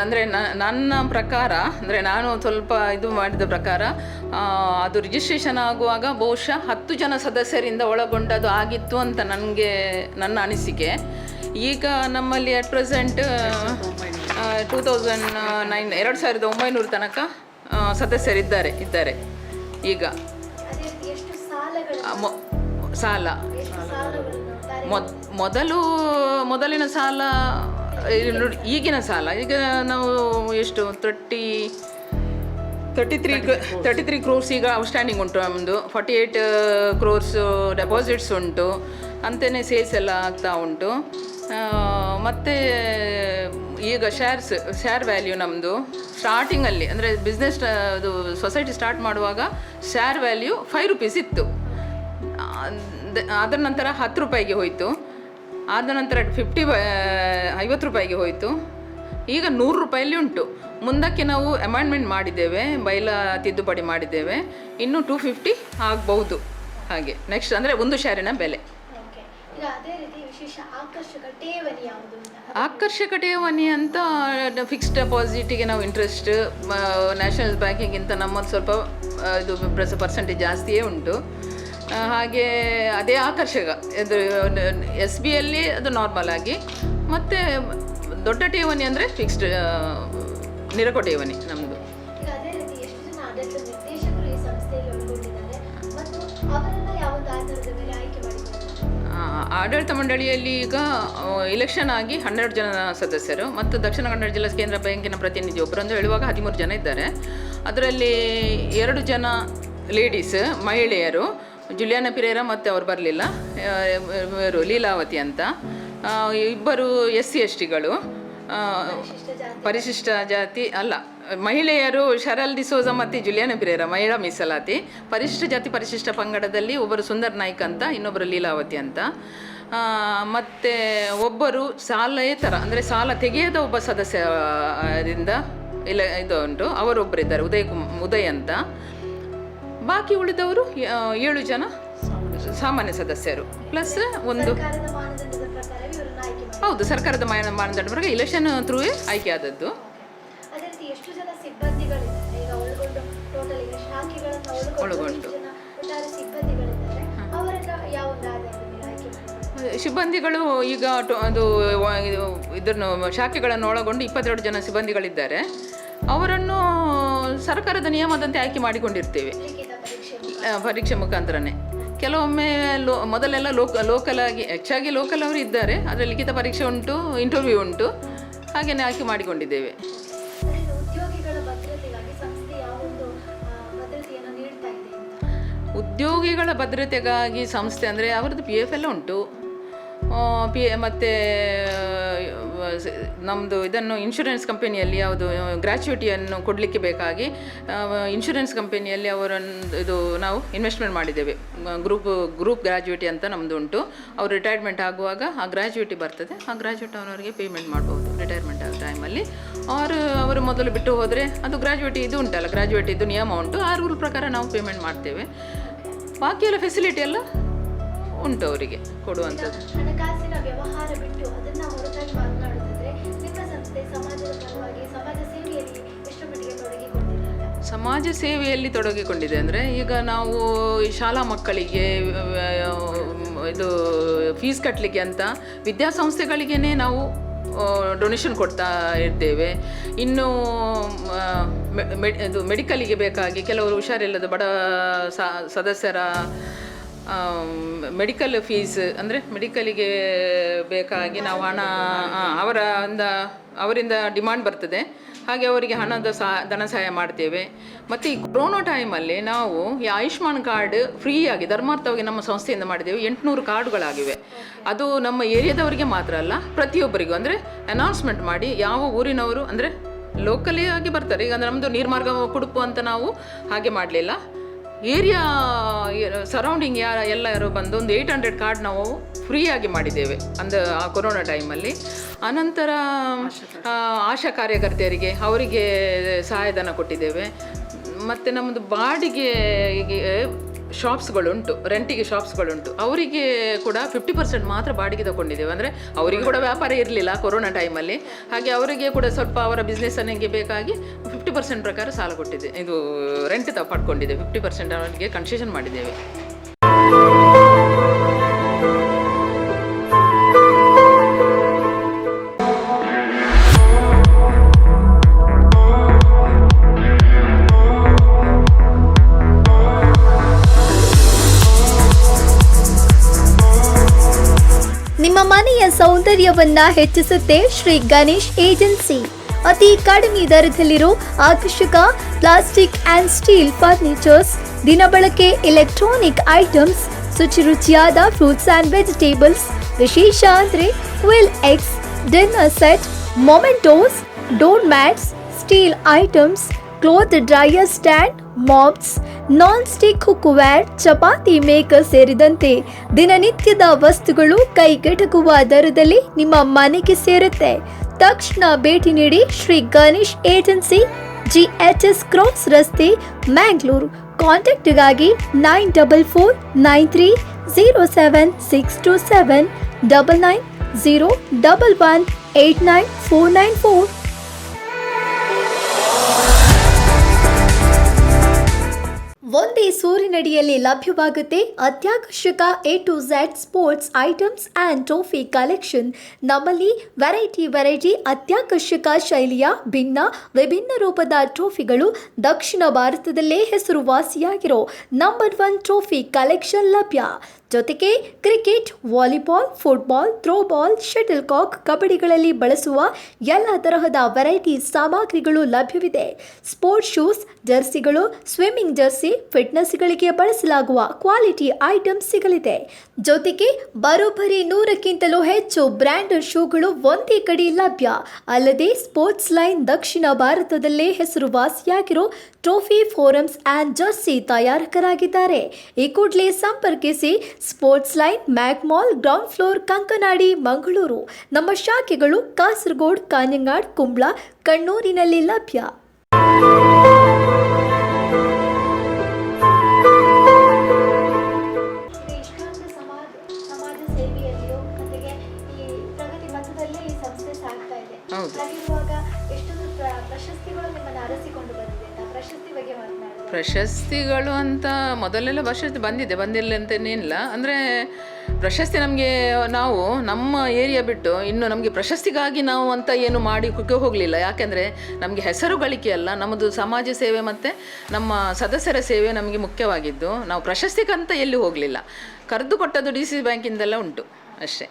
ಅಂದರೆ ನನ್ನ ಪ್ರಕಾರ, ಅಂದರೆ ನಾನು ಸ್ವಲ್ಪ ಇದು ಮಾಡಿದ ಪ್ರಕಾರ ಅದು ರಿಜಿಸ್ಟ್ರೇಷನ್ ಆಗುವಾಗ ಬಹುಶಃ 10 ಜನ ಸದಸ್ಯರಿಂದ ಒಳಗೊಂಡದು ಆಗಿತ್ತು ಅಂತ ನನ್ನ ಅನಿಸಿಕೆ. ಈಗ ನಮ್ಮಲ್ಲಿ ಅಟ್ ಪ್ರೆಸೆಂಟ್ 2900 ತನಕ ಸದಸ್ಯರಿದ್ದಾರೆ ಈಗ. ಸಾಲ ಮೊದಲಿನ ಸಾಲ, ಈಗಿನ ಸಾಲ ಈಗ ನಾವು ಎಷ್ಟು 33 crores ಈಗ ಔಟ್ಸ್ಟ್ಯಾಂಡಿಂಗ್ ಉಂಟು ನಮ್ಮದು. 48 crores ಡೆಪಾಸಿಟ್ಸ್ ಉಂಟು, ಅಂತೆಯೇ ಸೇಲ್ಸ್ ಎಲ್ಲ ಆಗ್ತಾ ಉಂಟು. ಮತ್ತು ಈಗ ಶೇರ್ ವ್ಯಾಲ್ಯೂ ನಮ್ಮದು ಸ್ಟಾರ್ಟಿಂಗಲ್ಲಿ, ಅಂದರೆ ಬಿಸ್ನೆಸ್ ಅದು ಸೊಸೈಟಿ ಸ್ಟಾರ್ಟ್ ಮಾಡುವಾಗ ಶೇರ್ ವ್ಯಾಲ್ಯೂ 5 rupees ಇತ್ತು. ಅದರ ನಂತರ 10 ರೂಪಾಯಿಗೆ ಹೋಯಿತು. ಆದ ನಂತರ 50 ರೂಪಾಯಿಗೆ ಹೋಯಿತು. ಈಗ 100 ರೂಪಾಯಲ್ಲಿ ಉಂಟು. ಮುಂದಕ್ಕೆ ನಾವು ಅಮೆಂಡ್ಮೆಂಟ್ ಮಾಡಿದ್ದೇವೆ, ಬೈಲ ತಿದ್ದುಪಡಿ ಮಾಡಿದ್ದೇವೆ. ಇನ್ನೂ 250 ಆಗ್ಬಹುದು. ಹಾಗೆ ನೆಕ್ಸ್ಟ್ ಅಂದರೆ ಒಂದು ಶೇರಿನ ಬೆಲೆ. ಆಕರ್ಷಕ ಠೇವಣಿ ಅಂತ ಫಿಕ್ಸ್ಡ್ ಡೆಪಾಸಿಟಿಗೆ ನಾವು ಇಂಟ್ರೆಸ್ಟ್ ನ್ಯಾಷನಲ್ ಬ್ಯಾಂಕಿಗಿಂತ ನಮ್ಮದು ಸ್ವಲ್ಪ ಇದು ಪರ್ಸೆಂಟೇಜ್ ಜಾಸ್ತಿಯೇ ಉಂಟು. ಹಾಗೆ ಅದೇ ಆಕರ್ಷಕ. ಇದು SBಯಲ್ಲಿ ಅದು ನಾರ್ಮಲ್ ಆಗಿ, ಮತ್ತು ದೊಡ್ಡ ಠೇವಣಿ ಅಂದರೆ ಫಿಕ್ಸ್ಡ್ ನಿರಕ ಠೇವಣಿ ನಮ್ಮದು. ಆಡಳಿತ ಮಂಡಳಿಯಲ್ಲಿ ಈಗ ಇಲೆಕ್ಷನ್ ಆಗಿ 12 ಜನ ಸದಸ್ಯರು, ಮತ್ತು ದಕ್ಷಿಣ ಕನ್ನಡ ಜಿಲ್ಲಾ ಕೇಂದ್ರ ಬ್ಯಾಂಕಿನ ಪ್ರತಿನಿಧಿ ಒಬ್ಬರಂದು ಹೇಳುವಾಗ 13 ಜನ ಇದ್ದಾರೆ. ಅದರಲ್ಲಿ 2 ಜನ ಲೇಡೀಸ್ ಮಹಿಳೆಯರು, ಜುಲಿಯಾನ ಪಿರೇರಾ ಮತ್ತು ಅವರು ಬರಲಿಲ್ಲ, ಇವರು ಲೀಲಾವತಿ ಅಂತ. 2 SC/STಗಳು, ಪರಿಶಿಷ್ಟ ಜಾತಿ ಅಲ್ಲ, ಮಹಿಳೆಯರು ಶರಲ್ ಡಿಸೋಜಾ ಮತ್ತು ಜುಲಿಯಾನ ಪಿರೇರಾ ಮಹಿಳಾ ಮೀಸಲಾತಿ. ಪರಿಶಿಷ್ಟ ಜಾತಿ ಪರಿಶಿಷ್ಟ ಪಂಗಡದಲ್ಲಿ ಒಬ್ಬರು ಸುಂದರ್ ನಾಯ್ಕ್ ಅಂತ, ಇನ್ನೊಬ್ಬರು ಲೀಲಾವತಿ ಅಂತ. ಮತ್ತು ಒಬ್ಬರು ಸಾಲೇತರ, ಅಂದರೆ ಸಾಲ ತೆಗೆಯದ ಒಬ್ಬ ಸದಸ್ಯರಿಂದ ಇದು ಉಂಟು, ಅವರೊಬ್ಬರಿದ್ದಾರೆ, ಉದಯ್ ಅಂತ. ಬಾಕಿ ಉಳಿದವರು 7 ಜನ ಸಾಮಾನ್ಯ ಸದಸ್ಯರು ಪ್ಲಸ್ ಒಂದು. ಹೌದು, ಸರ್ಕಾರದ ಮಾನದಂಡ ಪ್ರಕಾರ ಇಲೆಕ್ಷನ್ ಥ್ರೂವೇ ಆಯ್ಕೆ ಆದದ್ದು. ಒಳಗೊಂಡು ಸಿಬ್ಬಂದಿಗಳು ಈಗ ಅದು ಇದನ್ನು ಶಾಖೆಗಳನ್ನು ಒಳಗೊಂಡು 22 ಜನ ಸಿಬ್ಬಂದಿಗಳಿದ್ದಾರೆ. ಅವರನ್ನು ಸರ್ಕಾರದ ನಿಯಮದಂತೆ ಆಯ್ಕೆ ಮಾಡಿಕೊಂಡಿರ್ತೇವೆ ಪರೀಕ್ಷೆ ಮುಖಾಂತರನೇ. ಕೆಲವೊಮ್ಮೆ ಮೊದಲೆಲ್ಲ ಲೋಕಲ್ ಆಗಿ, ಹೆಚ್ಚಾಗಿ ಲೋಕಲ್ ಅವರು ಇದ್ದಾರೆ, ಅದರಲ್ಲಿ ಲಿಖಿತ ಪರೀಕ್ಷೆ ಉಂಟು, ಇಂಟರ್ವ್ಯೂ ಉಂಟು, ಹಾಗೆಯೇ ಆಯ್ಕೆ ಮಾಡಿಕೊಂಡಿದ್ದೇವೆ. ಉದ್ಯೋಗಿಗಳ ಭದ್ರತೆಗಾಗಿ ಸಂಸ್ಥೆ ಅಂದರೆ ಅವರದ್ದು PF ಎಲ್ಲ ಉಂಟು, ಮತ್ತು ನಮ್ಮದು ಇದನ್ನು ಇನ್ಶೂರೆನ್ಸ್ ಕಂಪನಿಯಲ್ಲಿ ಯಾವುದು ಗ್ರ್ಯಾಚ್ಯುಟಿಯನ್ನು ಕೊಡಲಿಕ್ಕೆ ಬೇಕಾಗಿ ಇನ್ಶೂರೆನ್ಸ್ ಕಂಪನಿಯಲ್ಲಿ ಅವರನ್ನು ಇದು ನಾವು ಇನ್ವೆಸ್ಟ್ಮೆಂಟ್ ಮಾಡಿದ್ದೇವೆ. ಗ್ರೂಪ್ ಗ್ರ್ಯಾಜುಯೇಟಿ ಅಂತ ನಮ್ಮದು ಉಂಟು. ಅವರು ರಿಟೈರ್ಮೆಂಟ್ ಆಗುವಾಗ ಆ ಗ್ರ್ಯಾಜುಯೇಟಿ ಬರ್ತದೆ, ಆ ಗ್ರ್ಯಾಜುಯೇಟ್ ಅವರವರಿಗೆ ಪೇಮೆಂಟ್ ಮಾಡ್ಬೋದು ರಿಟೈರ್ಮೆಂಟ್ ಆಗೋ ಟೈಮಲ್ಲಿ. ಅವರು ಮೊದಲು ಬಿಟ್ಟು ಹೋದರೆ ಅದು ಗ್ರ್ಯಾಜುಯೇಟಿ ಇದು ಉಂಟಲ್ಲ, ಗ್ರ್ಯಾಜುಯೇಟಿದು ನಿಯಮ ಉಂಟು, ಆ ರೂಲ್ ಪ್ರಕಾರ ನಾವು ಪೇಮೆಂಟ್ ಮಾಡ್ತೇವೆ. ಬಾಕಿ ಎಲ್ಲ ಫೆಸಿಲಿಟಿ ಎಲ್ಲ ಉಂಟು ಅವರಿಗೆ ಕೊಡುವಂಥದ್ದು. ಹಣಕಾಸಿನ ವ್ಯವಹಾರ ಬಿಟ್ಟು ಅದನ್ನ ಹೊರತಾಗಿ ಮಾತನಾಡುತ್ತಿದ್ರೆ ನಿಮ್ಮ ಸಂಸ್ಥೆ ಸಮಾಜದ ಪರವಾಗಿ ಸಮಾಜ ಸೇವೆಯಲ್ಲಿ ಎಷ್ಟು ಮಟ್ಟಿಗೆ ತೊಡಗಿಕೊಂಡಿದೆ? ಸಮಾಜ ಸೇವೆಯಲ್ಲಿ ತೊಡಗಿಕೊಂಡಿದೆ ಅಂದರೆ, ಈಗ ನಾವು ಈ ಶಾಲಾ ಮಕ್ಕಳಿಗೆ ಇದು ಫೀಸ್ ಕಟ್ಟಲಿಕ್ಕೆ ಅಂತ ವಿದ್ಯಾಸಂಸ್ಥೆಗಳಿಗೇ ನಾವು ಡೊನೇಷನ್ ಕೊಡ್ತಾ ಇರ್ತೇವೆ. ಇನ್ನು ಇದು ಮೆಡಿಕಲಿಗೆ ಬೇಕಾಗಿ ಕೆಲವರು ಹುಷಾರಿಲ್ಲದ ಬಡ ಸದಸ್ಯರ ಮೆಡಿಕಲ್ ಫೀಸ್ ಅಂದರೆ ಮೆಡಿಕಲಿಗೆ ಬೇಕಾಗಿ ನಾವು ಹಣ ಅವರಿಂದ ಡಿಮಾಂಡ್ ಬರ್ತದೆ, ಹಾಗೆ ಅವರಿಗೆ ಹಣದ ಧನ ಸಹಾಯ ಮಾಡ್ತೇವೆ. ಮತ್ತು ಈ ಕೊರೋನಾ ಟೈಮಲ್ಲಿ ನಾವು ಈ ಆಯುಷ್ಮಾನ್ ಕಾರ್ಡ್ ಫ್ರೀಯಾಗಿ ಧರ್ಮಾರ್ಥವಾಗಿ ನಮ್ಮ ಸಂಸ್ಥೆಯಿಂದ ಮಾಡಿದ್ದೇವೆ. 800 ಕಾರ್ಡುಗಳಾಗಿವೆ. ಅದು ನಮ್ಮ ಏರಿಯಾದವರಿಗೆ ಮಾತ್ರ ಅಲ್ಲ, ಪ್ರತಿಯೊಬ್ಬರಿಗೂ ಅಂದರೆ ಅನೌನ್ಸ್ಮೆಂಟ್ ಮಾಡಿ ಯಾವ ಊರಿನವರು ಅಂದರೆ ಲೋಕಲಿ ಆಗಿ ಬರ್ತಾರೆ. ಈಗ ನಮ್ಮದು ನೀರ್ಮಾರ್ಗ ಕುಡುಪು ಅಂತ ನಾವು ಹಾಗೆ ಮಾಡಲಿಲ್ಲ, ಏರಿಯಾ ಸರೌಂಡಿಂಗ್ ಎಲ್ಲರೂ ಬಂದು ಒಂದು 800 ಕಾರ್ಡ್ ನಾವು ಫ್ರೀಯಾಗಿ ಮಾಡಿದ್ದೇವೆ ಆ ಕೊರೋನಾ ಟೈಮಲ್ಲಿ. ಅನಂತರ ಆಶಾ ಕಾರ್ಯಕರ್ತೆಯರಿಗೆ ಅವರಿಗೆ ಸಹಾಯಧನ ಕೊಟ್ಟಿದ್ದೇವೆ. ಮತ್ತು ನಮ್ಮದು ಬಾಡಿಗೆ ಶಾಪ್ಸ್ಗಳುಂಟು, ರೆಂಟಿಗೆ ಶಾಪ್ಸ್ಗಳುಂಟು, ಅವರಿಗೆ ಕೂಡ 50% ಮಾತ್ರ ಬಾಡಿಗೆ ತಗೊಂಡಿದ್ದೇವೆ. ಅಂದರೆ ಅವರಿಗೆ ಕೂಡ ವ್ಯಾಪಾರ ಇರಲಿಲ್ಲ ಕೊರೋನಾ ಟೈಮಲ್ಲಿ, ಹಾಗೆ ಅವರಿಗೆ ಕೂಡ ಸ್ವಲ್ಪ ಅವರ ಬಿಸ್ನೆಸ್ಸಿಗೆ ಬೇಕಾಗಿ 50% ಪ್ರಕಾರ ಸಾಲ ಕೊಟ್ಟಿದೆ, ಇದು ರೆಂಟ್ ಪಡ್ಕೊಂಡಿದೆ. 50% ಅವರಿಗೆ ಕನ್ಸೆಷನ್ ಮಾಡಿದ್ದೇವೆ. ನಿಮ್ಮ ಮನೆಯ ಸೌಂದರ್ಯವನ್ನ ಹೆಚ್ಚಿಸುತ್ತೆ ಶ್ರೀ ಗಣೇಶ್ ಏಜೆನ್ಸಿ. ಅತಿ ಕಡಿಮೆ ದರದಲ್ಲಿರೋ ಆಕರ್ಷಕ ಪ್ಲಾಸ್ಟಿಕ್ ಅಂಡ್ ಸ್ಟೀಲ್ ಫರ್ನಿಚರ್ಸ್, ದಿನಬಳಕೆ ಎಲೆಕ್ಟ್ರಾನಿಕ್ ಐಟಮ್ಸ್, ಶುಚಿರುಚಿಯಾದ ಫ್ರೂಟ್ಸ್ ಅಂಡ್ ವೆಜಿಟೇಬಲ್ಸ್, ವಿಶೇಷ ಅಂದ್ರೆ ವಿಲ್ ಎಕ್ಸ್ dinner set, mementos, door mats, steel items, cloth dryer stand, mops, non stick cookware, chapati maker ಸೇರಿದಂತೆ ದಿನನಿತ್ಯದ ವಸ್ತುಗಳು ಕೈಗೆಟಕುವ ದರದಲ್ಲಿ ನಿಮ್ಮ ಮನೆಗೆ ಸೇರುತ್ತೆ. ತಕ್ಷಣ ಭೇಟಿ ನೀಡಿ Shri Ganesh agency, GHS cross ರಸ್ತೆ, ಮ್ಯಾಂಗ್ಳೂರು. ಕಾಂಟ್ಯಾಕ್ಟ್ಗಾಗಿ 9493076627 9901189494. ಒಂದೇ ಸೂರಿನಡಿಯಲ್ಲಿ ಲಭ್ಯವಾಗುತ್ತೆ ಅತ್ಯಾಕರ್ಷಕ A to Z sports items and trophy collection. ನಮ್ಮಲ್ಲಿ ವೆರೈಟಿ ಅತ್ಯಾಕರ್ಷಕ ಶೈಲಿಯ ವಿಭಿನ್ನ ರೂಪದ ಟ್ರೋಫಿಗಳು, ದಕ್ಷಿಣ ಭಾರತದಲ್ಲೇ ಹೆಸರುವಾಸಿಯಾಗಿರೋ ನಂಬರ್ 1 ಟ್ರೋಫಿ ಕಲೆಕ್ಷನ್ ಲಭ್ಯ. ಜೊತೆಗೆ cricket, volleyball, football, throwball, shuttle cock, ಕಬಡ್ಡಿಗಳಲ್ಲಿ ಬಳಸುವ ಎಲ್ಲ ತರಹದ ವೆರೈಟಿ ಸಾಮಗ್ರಿಗಳು ಲಭ್ಯವಿದೆ. ಸ್ಪೋರ್ಟ್ಸ್ ಶೂಸ್, ಜರ್ಸಿಗಳು, ಸ್ವಿಮ್ಮಿಂಗ್ ಜರ್ಸಿ, ಫಿಟ್ನೆಸ್ಗಳಿಗೆ ಬಳಸಲಾಗುವ ಕ್ವಾಲಿಟಿ ಐಟಮ್ಸ್ ಸಿಗಲಿದೆ. ಜೊತೆಗೆ ಬರೋಬ್ಬರಿ 100ಕ್ಕಿಂತಲೂ ಹೆಚ್ಚು ಬ್ರ್ಯಾಂಡೆಡ್ ಶೂಗಳು ಒಂದೇ ಕಡೆ ಲಭ್ಯ. ಅಲ್ಲದೆ ಸ್ಪೋರ್ಟ್ಸ್ ಲೈನ್ ದಕ್ಷಿಣ ಭಾರತದಲ್ಲೇ ಹೆಸರುವಾಸಿಯಾಗಿರೋ ಟ್ರೋಫಿ, ಫೋರಮ್ಸ್ ಆ್ಯಂಡ್ ಜರ್ಸಿ ತಯಾರಕರಾಗಿದ್ದಾರೆ. ಈ ಕೂಡಲೇ ಸಂಪರ್ಕಿಸಿ. Sports line, mag mall, ground floor, Kankanadi, Mangaluru. ನಮ್ಮ ಶಾಖೆಗಳು ಕಾಸರಗೋಡು, ಕಾಂಜಂಗಾಡ್, ಕುಂಬ್ಳ, ಕಣ್ಣೂರಿನಲ್ಲಿ ಲಭ್ಯ. ಸಮಾಜ ಸೇವೆಯಲ್ಲಿಯೂ ಜೊತೆಗೆ ಈ ಪ್ರಗತಿ ಪಥದಲ್ಲೇ ಈ ಸಂಸ್ಥೆ ಸಾಗ್ತಾ ಇದೆ. ಹಾಗಿರುವಾಗ ಎಷ್ಟೊಂದು ಪ್ರಶಸ್ತಿಗಳು ನಿಮ್ಮನ್ನು ಅರಸಿಕೊಂಡು ಬಂದಿದೆ. ಪ್ರಶಸ್ತಿ ಬಗ್ಗೆ ಮಾತನಾಡಿ. ಪ್ರಶಸ್ತಿಗಳು ಅಂತ ಮೊದಲೆಲ್ಲ ಪ್ರಶಸ್ತಿ ಬಂದಿಲ್ಲ ಅಂತೇನಿಲ್ಲ. ಅಂದರೆ ಪ್ರಶಸ್ತಿ ನಮಗೆ ನಾವು ನಮ್ಮ ಏರಿಯಾ ಬಿಟ್ಟು ಇನ್ನು ನಮಗೆ ಪ್ರಶಸ್ತಿಗಾಗಿ ನಾವು ಅಂತ ಏನು ಮಾಡಿ ಹೋಗಲಿಲ್ಲ. ಯಾಕೆಂದರೆ ನಮಗೆ ಹೆಸರು ಗಳಿಕೆ ಅಲ್ಲ, ನಮ್ಮದು ಸಮಾಜ ಸೇವೆ ಮತ್ತು ನಮ್ಮ ಸದಸ್ಯರ ಸೇವೆ ನಮಗೆ ಮುಖ್ಯವಾಗಿದ್ದು. ನಾವು ಪ್ರಶಸ್ತಿಗಂತ ಎಲ್ಲಿ ಹೋಗಲಿಲ್ಲ. ಕರೆದು ಕೊಟ್ಟದ್ದು DC ಬ್ಯಾಂಕಿಂದೆಲ್ಲ ಉಂಟು ಅಷ್ಟೇ.